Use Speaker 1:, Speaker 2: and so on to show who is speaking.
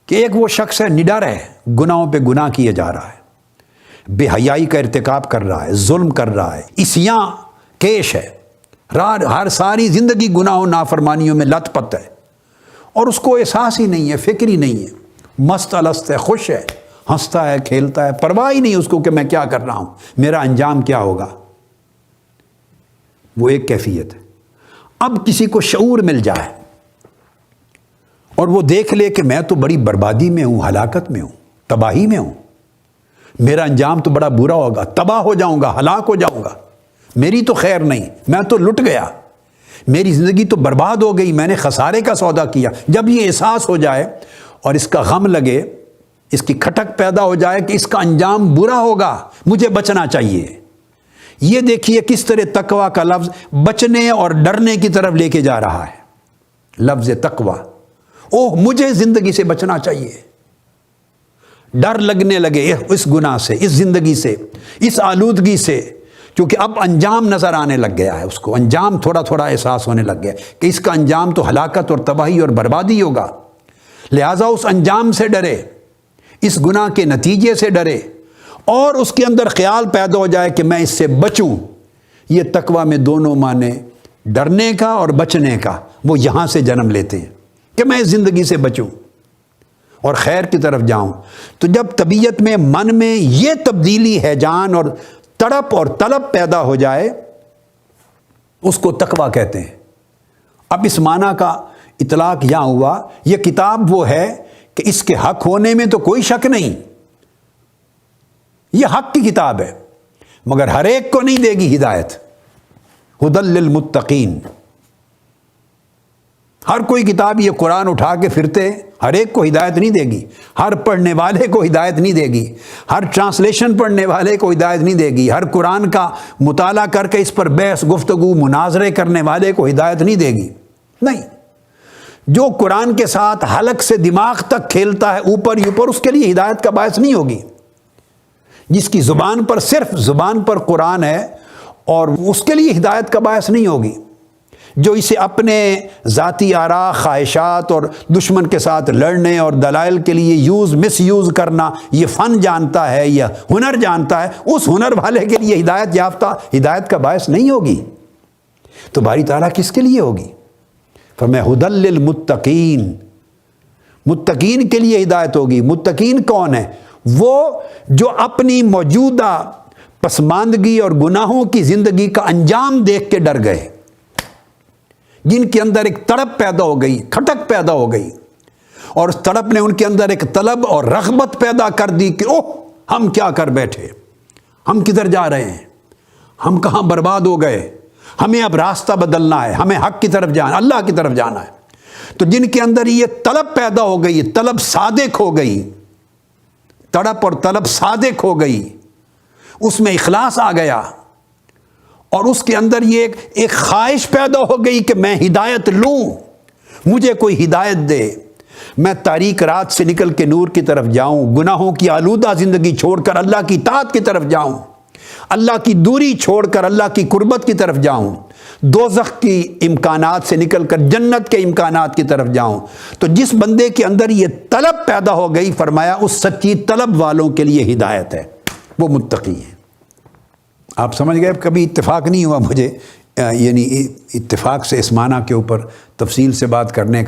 Speaker 1: کہ ایک وہ شخص ہے نڈر ہے، گناہوں پہ گناہ کیے جا رہا ہے، بے حیائی کا ارتکاب کر رہا ہے، ظلم کر رہا ہے، عصیاں کیش ہے، ہر ساری زندگی گناہوں نافرمانیوں میں لت پت ہے، اور اس کو احساس ہی نہیں ہے، فکر ہی نہیں ہے، مست الست ہے، خوش ہے، ہنستا ہے، کھیلتا ہے، پرواہ ہی نہیں اس کو کہ میں کیا کر رہا ہوں، میرا انجام کیا ہوگا۔ وہ ایک کیفیت ہے۔ اب کسی کو شعور مل جائے اور وہ دیکھ لے کہ میں تو بڑی بربادی میں ہوں، ہلاکت میں ہوں، تباہی میں ہوں، میرا انجام تو بڑا برا ہوگا، تباہ ہو جاؤں گا، ہلاک ہو جاؤں گا، میری تو خیر نہیں، میں تو لٹ گیا، میری زندگی تو برباد ہو گئی، میں نے خسارے کا سودا کیا۔ جب یہ احساس ہو جائے اور اس کا غم لگے، اس کی کھٹک پیدا ہو جائے کہ اس کا انجام برا ہوگا، مجھے بچنا چاہیے۔ یہ دیکھیے کس طرح تقویٰ کا لفظ بچنے اور ڈرنے کی طرف لے کے جا رہا ہے۔ لفظ تقویٰ، اوہ مجھے زندگی سے بچنا چاہیے، ڈر لگنے لگے اس گناہ سے، اس زندگی سے، اس آلودگی سے، کیونکہ اب انجام نظر آنے لگ گیا ہے، اس کو انجام تھوڑا تھوڑا احساس ہونے لگ گیا کہ اس کا انجام تو ہلاکت اور تباہی اور بربادی ہوگا، لہٰذا اس انجام سے ڈرے، اس گناہ کے نتیجے سے ڈرے، اور اس کے اندر خیال پیدا ہو جائے کہ میں اس سے بچوں۔ یہ تقویٰ میں دونوں معنی، ڈرنے کا اور بچنے کا، وہ یہاں سے جنم لیتے ہیں کہ میں اس زندگی سے بچوں اور خیر کی طرف جاؤں۔ تو جب طبیعت میں، من میں یہ تبدیلی ہے جان اور تڑپ اور طلب پیدا ہو جائے، اس کو تقویٰ کہتے ہیں۔ اب اس معنی کا اطلاق یہاں ہوا، یہ کتاب وہ ہے کہ اس کے حق ہونے میں تو کوئی شک نہیں، یہ حق کی کتاب ہے، مگر ہر ایک کو نہیں دے گی ہدایت۔ ہدی للمتقین، ہر کوئی کتاب یہ قرآن اٹھا کے پھرتے ہر ایک کو ہدایت نہیں دے گی، ہر پڑھنے والے کو ہدایت نہیں دے گی، ہر ٹرانسلیشن پڑھنے والے کو ہدایت نہیں دے گی، ہر قرآن کا مطالعہ کر کے اس پر بحث گفتگو مناظرے کرنے والے کو ہدایت نہیں دے گی۔ نہیں، جو قرآن کے ساتھ حلق سے دماغ تک کھیلتا ہے اوپر اوپر، اس کے لیے ہدایت کا باعث نہیں ہوگی۔ جس کی زبان پر صرف زبان پر قرآن ہے اور اس کے لیے ہدایت کا باعث نہیں ہوگی۔ جو اسے اپنے ذاتی آراء، خواہشات اور دشمن کے ساتھ لڑنے اور دلائل کے لیے مس یوز کرنا یہ فن جانتا ہے یا ہنر جانتا ہے، اس ہنر والے کے لیے ہدایت یافتہ ہدایت کا باعث نہیں ہوگی۔ تو باری تعالیٰ کس کے لیے ہوگی؟ فرمایا ہدی للمتقین، متقین کے لیے ہدایت ہوگی۔ متقین کون ہے؟ وہ جو اپنی موجودہ پسماندگی اور گناہوں کی زندگی کا انجام دیکھ کے ڈر گئے، جن کے اندر ایک تڑپ پیدا ہو گئی، کھٹک پیدا ہو گئی، اور اس تڑپ نے ان کے اندر ایک طلب اور رغبت پیدا کر دی کہ اوہ ہم کیا کر بیٹھے، ہم کدھر جا رہے ہیں، ہم کہاں برباد ہو گئے، ہمیں اب راستہ بدلنا ہے، ہمیں حق کی طرف جانا، اللہ کی طرف جانا ہے۔ تو جن کے اندر یہ طلب پیدا ہو گئی، طلب صادق ہو گئی، تڑپ اور طلب صادق ہو گئی، اس میں اخلاص آ گیا، اور اس کے اندر یہ ایک خواہش پیدا ہو گئی کہ میں ہدایت لوں، مجھے کوئی ہدایت دے، میں تاریک رات سے نکل کے نور کی طرف جاؤں، گناہوں کی آلودہ زندگی چھوڑ کر اللہ کی اطاعت کی طرف جاؤں، اللہ کی دوری چھوڑ کر اللہ کی قربت کی طرف جاؤں، دوزخ کی امکانات سے نکل کر جنت کے امکانات کی طرف جاؤں۔ تو جس بندے کے اندر یہ طلب پیدا ہو گئی، فرمایا اس سچی طلب والوں کے لیے ہدایت ہے، وہ متقی ہیں۔ آپ سمجھ گئے؟ کبھی اتفاق نہیں ہوا مجھے یعنی اتفاق سے اس معنی کے اوپر تفصیل سے بات کرنے کا۔